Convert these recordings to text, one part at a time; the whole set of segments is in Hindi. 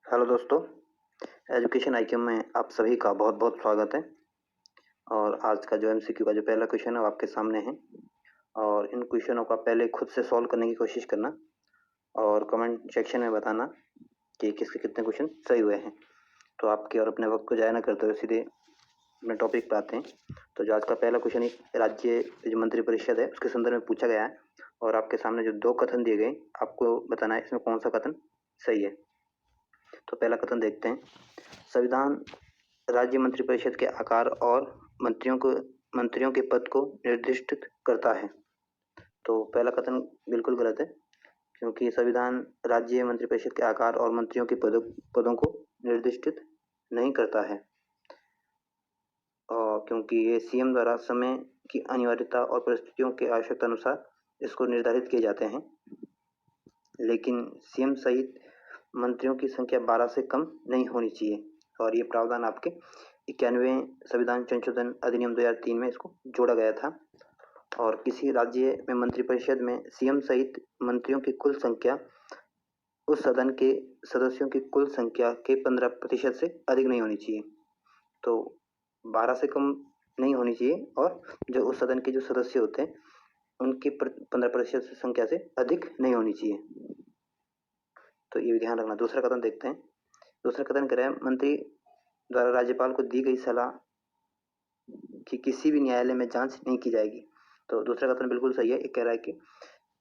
हेलो दोस्तों, एजुकेशन आईक्यू में आप सभी का बहुत बहुत स्वागत है। और आज का जो एमसीक्यू का जो पहला क्वेश्चन है वो आपके सामने है। और इन क्वेश्चनों का पहले खुद से सॉल्व करने की कोशिश करना और कमेंट सेक्शन में बताना कि किसके कितने क्वेश्चन सही हुए हैं। तो आपके और अपने वक्त को जाया ना करते हुए सीधे अपने टॉपिक पे आते हैं। तो जो आज का पहला क्वेश्चन एक राज्य जो मंत्री परिषद है उसके संदर्भ में पूछा गया है और आपके सामने जो दो कथन दिए गए आपको बताना है इसमें कौन सा कथन सही है। तो पहला कथन देखते हैं। संविधान राज्य मंत्रिपरिषद के आकार और मंत्रियों के पद को निर्दिष्ट करता है। तो पहला कथन बिल्कुल गलत है, क्योंकि संविधान राज्य मंत्रिपरिषद के आकार और मंत्रियों के पदों को निर्दिष्ट नहीं करता है। और क्योंकि ये सीएम द्वारा समय की अनिवार्यता और परिस्थितियों के आवश्यकता अनुसार इसको निर्धारित किए जाते हैं, लेकिन सीएम सहित मंत्रियों की संख्या 12 से कम नहीं होनी चाहिए। और ये प्रावधान आपके 91वें संविधान संशोधन अधिनियम 2003 में इसको जोड़ा गया था। और किसी राज्य में मंत्रिपरिषद में सीएम सहित मंत्रियों की कुल संख्या उस सदन के सदस्यों की कुल संख्या के 15% से अधिक नहीं होनी चाहिए। तो 12 से कम नहीं होनी चाहिए और जो उस सदन के जो सदस्य होते हैं उनकी 15% संख्या से अधिक नहीं होनी चाहिए। तो ये ध्यान रखना। दूसरा कथन देखते हैं। दूसरा कथन कह रहा है मंत्री द्वारा राज्यपाल को दी गई सलाह कि किसी भी न्यायालय में जांच नहीं की जाएगी। तो दूसरा कथन बिल्कुल सही है। ये कह रहा है कि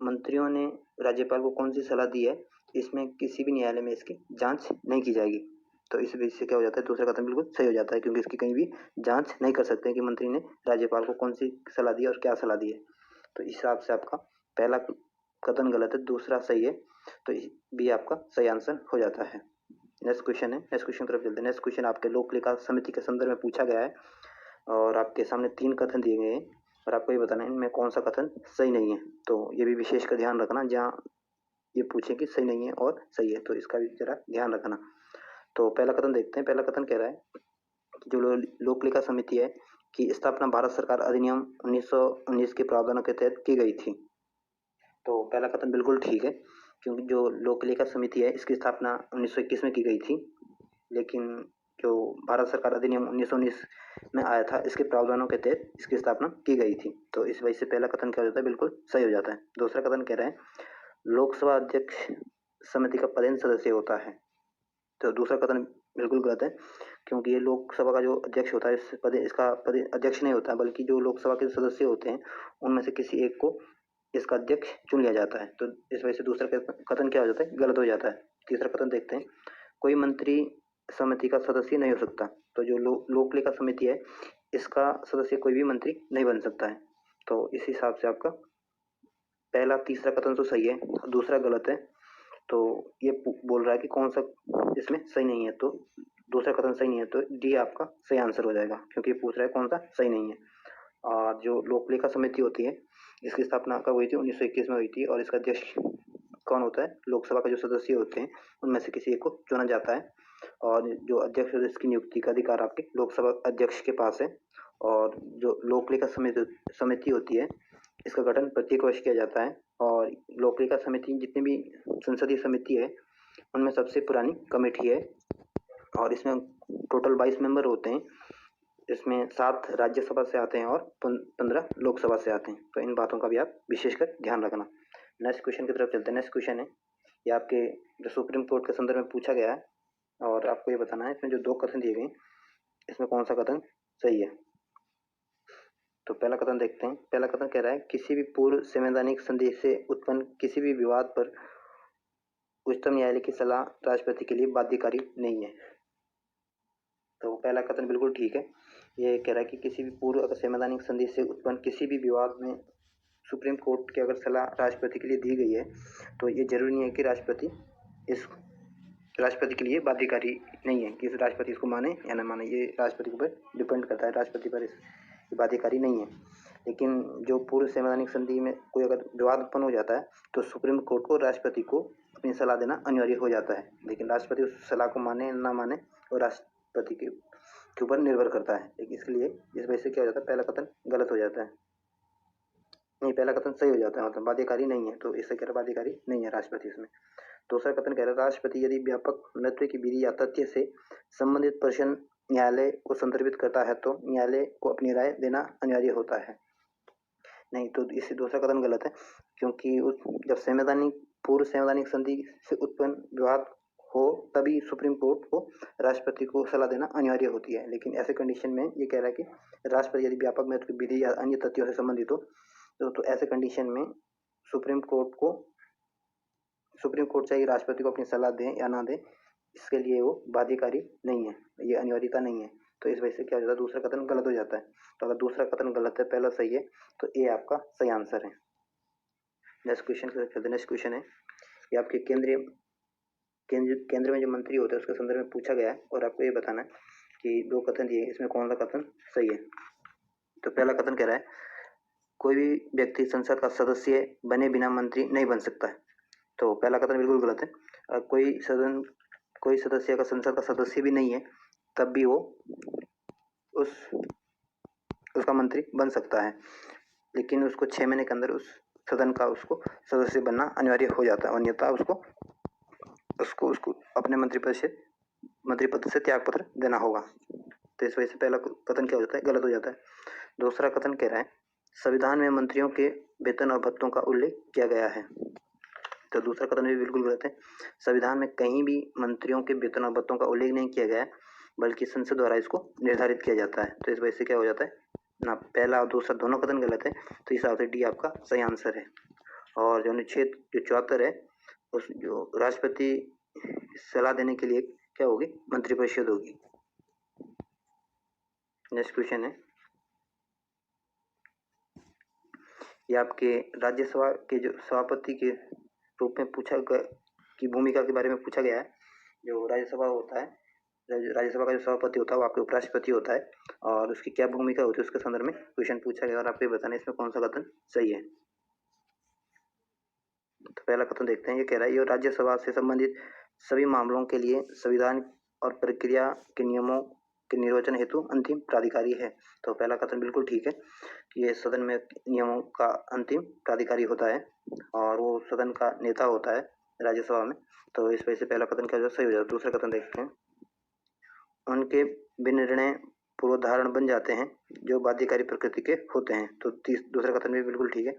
मंत्रियों ने राज्यपाल को कौन सी सलाह दी है, इसमें किसी भी न्यायालय में इसकी जांच नहीं की जाएगी। तो इस वजह से क्या हो जाता है, दूसरा कथन बिल्कुल सही हो जाता है, क्योंकि इसकी कहीं भी जांच नहीं कर सकते कि मंत्री ने राज्यपाल को कौन सी सलाह दी है और क्या सलाह दी है। तो इस हिसाब से आपका पहला कथन गलत है, दूसरा सही है। तो भी आपका सही आंसर हो जाता है। नेक्स्ट क्वेश्चन है। नेक्स्ट क्वेश्चन की तरफ चलते हैं। नेक्स्ट क्वेश्चन आपके लोक लेखा समिति के संदर्भ में पूछा गया है और आपके सामने 3 कथन दिए गए हैं और आपको ये बताना है इनमें कौन सा कथन सही नहीं है। तो ये भी विशेष कर ध्यान रखना, जहाँ ये पूछे कि सही नहीं है और सही है तो इसका भी जरा ध्यान रखना। तो पहला कथन देखते हैं। पहला कथन कह रहा है कि जो लोक लेखा समिति है की स्थापना भारत सरकार अधिनियम 1919 के प्रावधानों के तहत की गई थी। तो पहला कथन बिल्कुल ठीक है, क्योंकि जो लोक लेखा समिति है इसकी स्थापना 1921 में की गई थी, लेकिन जो भारत सरकार अधिनियम 1919 में आया था इसके प्रावधानों के तहत इसकी स्थापना की गई थी। तो इस वजह से पहला कथन क्या हो जाता है, बिल्कुल सही हो जाता है। दूसरा कथन कह रहा है लोकसभा अध्यक्ष समिति का पदेन सदस्य होता है। तो दूसरा कथन बिल्कुल गलत है, क्योंकि ये लोकसभा का जो अध्यक्ष होता है इसका पद अध्यक्ष नहीं होता, बल्कि जो लोकसभा के सदस्य होते हैं उनमें से किसी एक को इसका अध्यक्ष चुन लिया जाता है। तो इस वजह से दूसरा कथन क्या हो जाता है, गलत हो जाता है। तीसरा कथन देखते हैं। कोई मंत्री समिति का सदस्य नहीं हो सकता। तो जो लोक लेखा समिति है इसका सदस्य कोई भी मंत्री नहीं बन सकता है। तो इस हिसाब से आपका पहला तीसरा कथन तो सही है, दूसरा गलत है। तो ये बोल रहा है कि कौन सा इसमें सही नहीं है। तो दूसरा कथन सही नहीं है, तो डी आपका सही आंसर हो जाएगा, क्योंकि पूछ रहा है कौन सा सही नहीं है। और जो लोक लेखा समिति होती है इसकी स्थापना कब हुई थी, 1921 में हुई थी। और इसका अध्यक्ष कौन होता है, लोकसभा के जो सदस्य होते हैं उनमें से किसी एक को चुना जाता है। और जो अध्यक्ष है इसकी नियुक्ति का अधिकार आपके लोकसभा अध्यक्ष के पास है। और जो लोक लेखा समिति होती है इसका गठन प्रत्येक वर्ष किया जाता है। और लोक लेखा समिति जितनी भी संसदीय समिति है उनमें सबसे पुरानी कमेटी है और इसमें टोटल 22 मेंबर होते हैं। इसमें 7 राज्यसभा से आते हैं और 15 लोकसभा से आते हैं। तो इन बातों का भी आप विशेषकर ध्यान रखना। नेक्स्ट क्वेश्चन की तरफ चलते हैं। नेक्स्ट क्वेश्चन है ये आपके जो सुप्रीम कोर्ट के संदर्भ में पूछा गया है और आपको ये बताना है इसमें जो 2 कथन दिए गए इसमें कौन सा कथन सही है। तो पहला कथन देखते हैं। पहला कथन कह रहा है किसी भी पूर्व संवैधानिक संधि से उत्पन्न किसी भी विवाद पर उच्चतम न्यायालय की सलाह राष्ट्रपति के लिए बाध्यकारी नहीं है। तो पहला कथन बिल्कुल ठीक है। ये कह रहा है कि किसी भी पूर्व अगर संवैधानिक संधि से उत्पन्न किसी भी विवाद में सुप्रीम कोर्ट की अगर सलाह राष्ट्रपति के लिए दी गई है तो ये जरूरी नहीं है कि राष्ट्रपति के लिए बाध्यकारी नहीं है कि राष्ट्रपति इसको माने या न माने। ये राष्ट्रपति के ऊपर डिपेंड करता है, राष्ट्रपति पर ये बाध्यकारी नहीं है। लेकिन जो पूर्व संवैधानिक संधि में कोई अगर विवाद उत्पन्न हो जाता है तो सुप्रीम कोर्ट को राष्ट्रपति को अपनी सलाह देना अनिवार्य हो जाता है। लेकिन राष्ट्रपति उस सलाह को माने ना माने और राष्ट्रपति के ऊपर निर्भर करता है। लेकिन इसके लिए इस वजह से क्या हो जाता है, पहला कथन गलत हो जाता है। नहीं, पहला कथन सही हो जाता है, मतलब बाध्यकारी नहीं है, तो इससे कह रहा है बाध्यकारी नहीं है राष्ट्रपति इसमें। दूसरा कथन कह रहा है राष्ट्रपति यदि व्यापक महत्व की विधि या तथ्य से संबंधित प्रश्न न्यायालय को संदर्भित करता है तो न्यायालय को अपनी राय देना अनिवार्य होता है। नहीं, तो इससे दूसरा कथन गलत है, क्योंकि जब संवैधानिक पूर्व संवैधानिक संधि से उत्पन्न विवाद हो तभी सुप्रीम कोर्ट को राष्ट्रपति को सलाह देना अनिवार्य होती है। लेकिन ऐसे कंडीशन में ये कह रहा है कि राष्ट्रपति यदि व्यापक महत्व की विधि या अन्य तथ्यों से संबंधित हो तो ऐसे कंडीशन में सुप्रीम कोर्ट चाहिए राष्ट्रपति को अपनी सलाह दें या ना दें, इसके लिए वो बाध्यकारी नहीं है, ये अनिवार्यता नहीं है। तो इस वजह से क्या हो जाता है, दूसरा कथन गलत हो जाता है। तो अगर दूसरा कथन गलत है, पहला सही है, तो ए आपका सही आंसर है। नेक्स्ट क्वेश्चन करते हैं। नेक्स्ट क्वेश्चन है ये आपके केंद्र में जो मंत्री होते हैं उसके संदर्भ में पूछा गया है और आपको ये बताना है कि दो कथन दिए, इसमें कौन सा कथन सही है। तो पहला कथन कह रहा है कोई भी व्यक्ति संसद का सदस्य बने बिना मंत्री नहीं बन सकता है। तो पहला कथन बिल्कुल गलत है। कोई सदस्य का संसद का सदस्य भी नहीं है तब भी वो उसका मंत्री बन सकता है, लेकिन उसको 6 महीने के अंदर उस सदन का उसको सदस्य बनना अनिवार्य हो जाता है, अन्यथा उसको अपने मंत्री पद से त्याग पत्र देना होगा। तो इस वजह से पहला कथन क्या हो जाता है, गलत हो जाता है। दूसरा कथन कह रहा है संविधान में मंत्रियों के वेतन और भत्तों का उल्लेख किया गया है। तो दूसरा कथन भी बिल्कुल गलत है। संविधान में कहीं भी मंत्रियों के वेतन और भत्तों का उल्लेख नहीं किया गया है, बल्कि संसद द्वारा इसको निर्धारित किया जाता है। तो इस वजह से क्या हो जाता है ना, पहला और दूसरा दोनों कथन गलत है, तो इस हिसाब से डी आपका सही आंसर है। और जो अनुच्छेद जो 74 है उस जो राष्ट्रपति सलाह देने के लिए क्या होगी, मंत्रिपरिषद होगी। नेक्स्ट क्वेश्चन है ये आपके राज्यसभा के जो सभापति के रूप में पूछा की भूमिका के बारे में पूछा गया है। जो राज्यसभा होता है, राज्यसभा का जो सभापति होता है वो आपके उपराष्ट्रपति होता है और उसकी क्या भूमिका होती है उसके संदर्भ में क्वेश्चन पूछा गया और आपको बताना है इसमें कौन सा कथन सही है। तो पहला कथन देखते हैं। ये कह रहा है ये राज्यसभा से संबंधित सभी मामलों के लिए संविधान और प्रक्रिया के नियमों के निर्वचन हेतु अंतिम प्राधिकारी है। तो पहला कथन बिल्कुल ठीक है, ये सदन में नियमों का अंतिम प्राधिकारी होता है और वो सदन का नेता होता है राज्यसभा में। तो इस वजह से पहला कथन क्या सही हो जाता है। दूसरा कथन देखते हैं। उनके विनिर्णय पूर्वधारण बन जाते हैं जो बाध्यकारी प्रकृति के होते हैं। तो दूसरा कथन भी बिल्कुल ठीक है।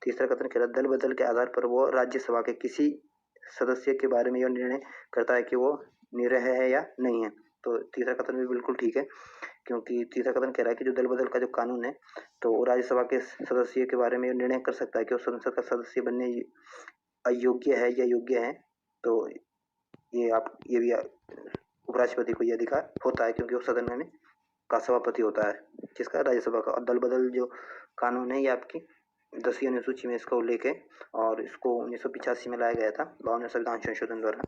तीसरा कथन कह रहा है दल बदल के आधार पर वो राज्यसभा के किसी सदस्य के बारे में यह निर्णय करता है कि वो निरह है या नहीं है। तो तीसरा कथन भी बिल्कुल ठीक है, क्योंकि तीसरा कथन कह रहा है कि जो दल बदल का जो कानून है तो वो राज्यसभा के सदस्य के बारे में निर्णय कर सकता है कि वो संसद का सदस्य बनने अयोग्य है या योग्य है। तो ये भी उपराष्ट्रपति को यह अधिकार होता है, क्योंकि वो सदन में का सभापति होता है, जिसका राज्यसभा का। और दल बदल जो कानून है ये आपकी 10वीं अनुसूची में इसका उल्लेख है और इसको 1985 में लाया गया था 52वें संविधान संशोधन द्वारा।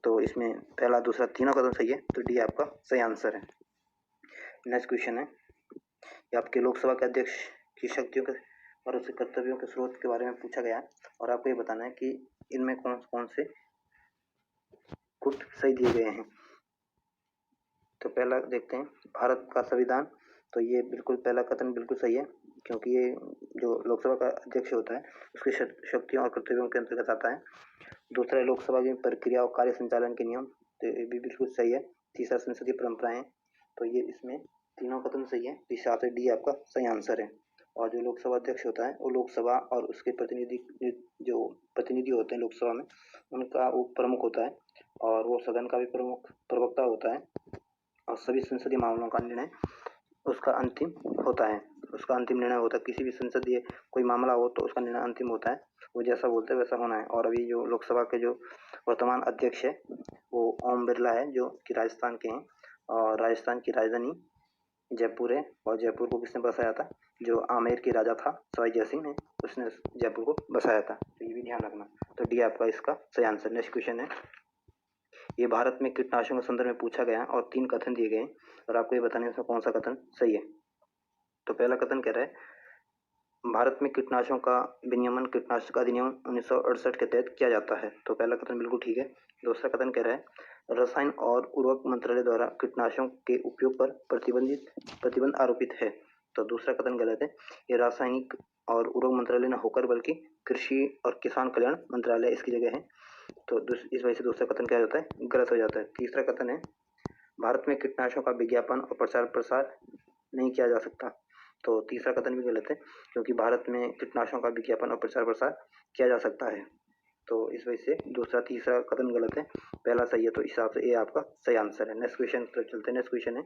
तो इसमें पहला दूसरा तीनों कदम सही है, तो डी आपका सही आंसर है। नेक्स्ट क्वेश्चन है ये आपके लोकसभा के अध्यक्ष की शक्तियों के और उसके कर्तव्यों के स्रोत के बारे में पूछा गया है और आपको ये बताना है कि इनमें कौन कौन से कुछ सही दिए गए हैं। तो पहला देखते हैं भारत का संविधान। तो ये बिल्कुल पहला कथन बिल्कुल सही है, क्योंकि ये जो लोकसभा का अध्यक्ष होता है उसकी शक्तियों और कर्तव्यों के अंतर्गत आता है। दूसरा है लोकसभा की प्रक्रिया और कार्य संचालन के नियम, तो ये भी बिल्कुल सही है। तीसरा संसदीय परंपराएं, तो ये इसमें तीनों कथन सही है, इस हिसाब से डी आपका सही आंसर है। और जो लोकसभा अध्यक्ष होता है वो लोकसभा और उसके प्रतिनिधि होते हैं लोकसभा में, उनका वो प्रमुख होता है और वो सदन का भी प्रवक्ता होता है और सभी संसदीय मामलों का निर्णय उसका अंतिम होता है। उसका अंतिम निर्णय होता है, किसी भी संसदीय कोई मामला हो तो उसका निर्णय अंतिम होता है, वो जैसा बोलते हैं वैसा होना है। और अभी जो लोकसभा के जो वर्तमान अध्यक्ष है वो ओम बिरला है, जो कि राजस्थान के हैं और राजस्थान की राजधानी जयपुर है। और जयपुर को किसने बसाया था, जो आमेर के राजा था सवाई जय सिंह ने, उसने जयपुर को बसाया था। तो ये भी ध्यान रखना। तो डी आपका इसका सही आंसर। नेक्स्ट क्वेश्चन है ये भारत में कीटनाशकों के संदर्भ में पूछा गया और 3 कथन दिए गए और आपको ये बताने में कौन सा कथन सही है। तो पहला कथन कह रहा है भारत में कीटनाशकों का विनियमन कीटनाशक अधिनियम 1968 के तहत किया जाता है। तो पहला कथन बिल्कुल ठीक है। दूसरा कथन कह रहा है रसायन और उर्वरक मंत्रालय द्वारा कीटनाशकों के उपयोग पर प्रतिबंध आरोपित है। तो दूसरा कथन गलत है, ये रासायनिक और उद्योग मंत्रालय न होकर बल्कि कृषि और किसान कल्याण मंत्रालय इसकी जगह है। तो इस वजह से दूसरा कथन क्या होता है, गलत हो जाता है। तीसरा कथन है भारत में कीटनाशकों का विज्ञापन और प्रचार प्रसार नहीं किया जा सकता। तो तीसरा कथन भी गलत है, क्योंकि भारत में कीटनाशकों का विज्ञापन और प्रचार प्रसार किया जा सकता है। तो इस वजह से दूसरा तीसरा कथन गलत है, पहला सही है। तो इस हिसाब से ये आपका सही आंसर है। नेक्स्ट क्वेश्चन पर चलते हैं। नेक्स्ट क्वेश्चन है,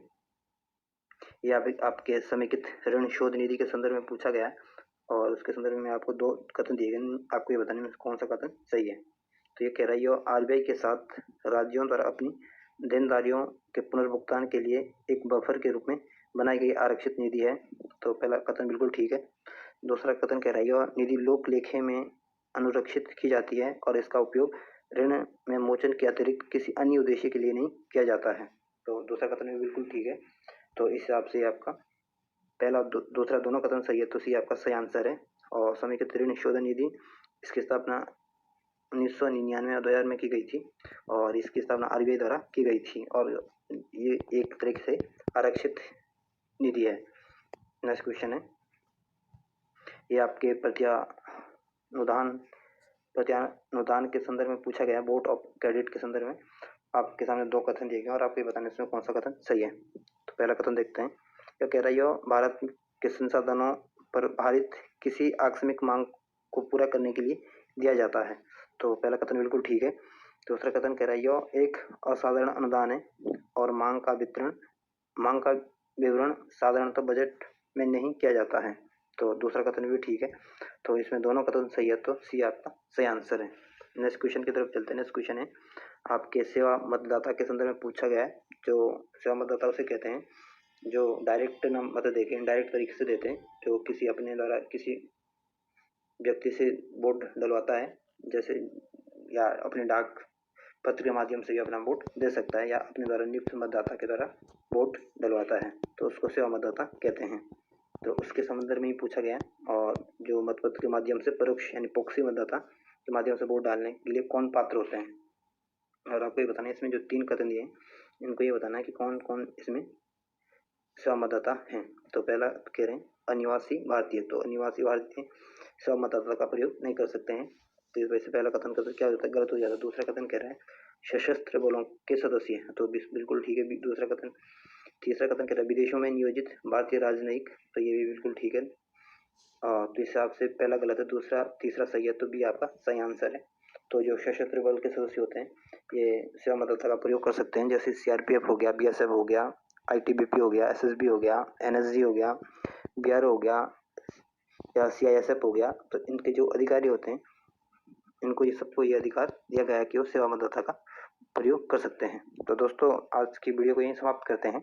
ये आपके समेकित ऋण शोध निधि के संदर्भ में पूछा गया है और उसके संदर्भ में आपको दो कथन दिए गए, आपको ये बताने में कौन सा कथन सही है। तो ये कह रहा है ये आरबीआई के साथ राज्यों द्वारा अपनी देनदारियों के पुनर्भुगतान के लिए एक बफर के रूप में बनाई गई आरक्षित निधि है। तो पहला कथन बिल्कुल ठीक है। दूसरा कथन कह रहा है यह निधि लोक लेखे में अनुरक्षित की जाती है और इसका उपयोग ऋण में मोचन के अतिरिक्त किसी अन्य उद्देश्य के लिए नहीं किया जाता है। तो दूसरा कथन भी बिल्कुल ठीक है। तो इस हिसाब से आपका पहला दूसरा दोनों कथन सही है। तो सी आपका सही आंसर है। और समेकित ऋण शोधन निधि इसकी स्थापना 1999 और 2000 में की गई थी और इसकी स्थापना आरबीआई द्वारा की गई थी और ये एक तरीके से आरक्षित निधि है। नेक्स्ट क्वेश्चन है, ये आपके प्रत्यानुदान के संदर्भ में पूछा गया, बोर्ड ऑफ क्रेडिट के संदर्भ में आपके सामने दो कथन दिए गए और आपको बताने इसमें कौन सा कथन सही है। तो पहला कथन देखते हैं। यह कह रहा है भारत के संसाधनों पर आधारित किसी आकस्मिक मांग को पूरा करने के लिए दिया जाता है। तो पहला कथन बिल्कुल ठीक है। दूसरा कथन कह रहा है यह एक असाधारण अनुदान है और मांग का विवरण साधारणतः बजट में नहीं किया जाता है। तो दूसरा कथन भी ठीक है। तो इसमें दोनों कथन सही है। तो सी आपका सही आंसर है। नेक्स्ट क्वेश्चन की तरफ चलते हैं। नेक्स्ट क्वेश्चन है आपके सेवा मतदाता के संदर्भ में पूछा गया है। जो सेवा मतदाता उसे कहते हैं जो डायरेक्ट मत देके इनडायरेक्ट तरीके से देते हैं, जो किसी अपने द्वारा किसी व्यक्ति से वोट डलवाता है, जैसे या अपने डाक पत्र के माध्यम से भी अपना वोट दे सकता है या अपने द्वारा नियुक्त मतदाता के द्वारा वोट डलवाता है, तो उसको सेवा मतदाता कहते हैं। तो उसके संदर्भ में ही पूछा गया। और जो मतपत्र के माध्यम से परोक्ष यानी प्रॉक्सी मतदाता के माध्यम से वोट डालने के लिए कौन पात्र होते हैं, और आपको ये बताना है इसमें जो तीन कथन दिए हैं इनको ये बताना है कि कौन कौन इसमें सेवा मतदाता हैं। तो पहला कह रहे हैं अनिवासी भारतीय। तो अनिवासी भारतीय सेवा मतदाता का प्रयोग नहीं कर सकते हैं। तो इस वजह से पहला कथन क्या होता है, गलत हो जाता है। दूसरा कथन कह रहा है सशस्त्र बलों के सदस्य हैं। तो बिल्कुल ठीक है दूसरा कथन। तीसरा कथन कह रहा है विदेशों में नियोजित भारतीय राजनयिक। तो ये भी बिल्कुल ठीक है। तो इस हिसाब से पहला गलत है, दूसरा तीसरा सही है। तो बी आपका सही आंसर है। तो जो सशस्त्र बल के सदस्य होते हैं ये सेवा मतदाता का प्रयोग कर सकते हैं, जैसे सीआरपीएफ हो गया, बीएसएफ हो गया, आईटीबीपी हो गया, एसएसबी हो गया, एनएसजी हो गया, बीआरओ हो गया या सीआईएसएफ हो गया। तो इनके जो अधिकारी होते हैं इनको ये सबको ये अधिकार दिया गया है कि वो सेवा मतदाता का प्रयोग कर सकते हैं। तो दोस्तों आज की वीडियो को यहीं समाप्त करते हैं।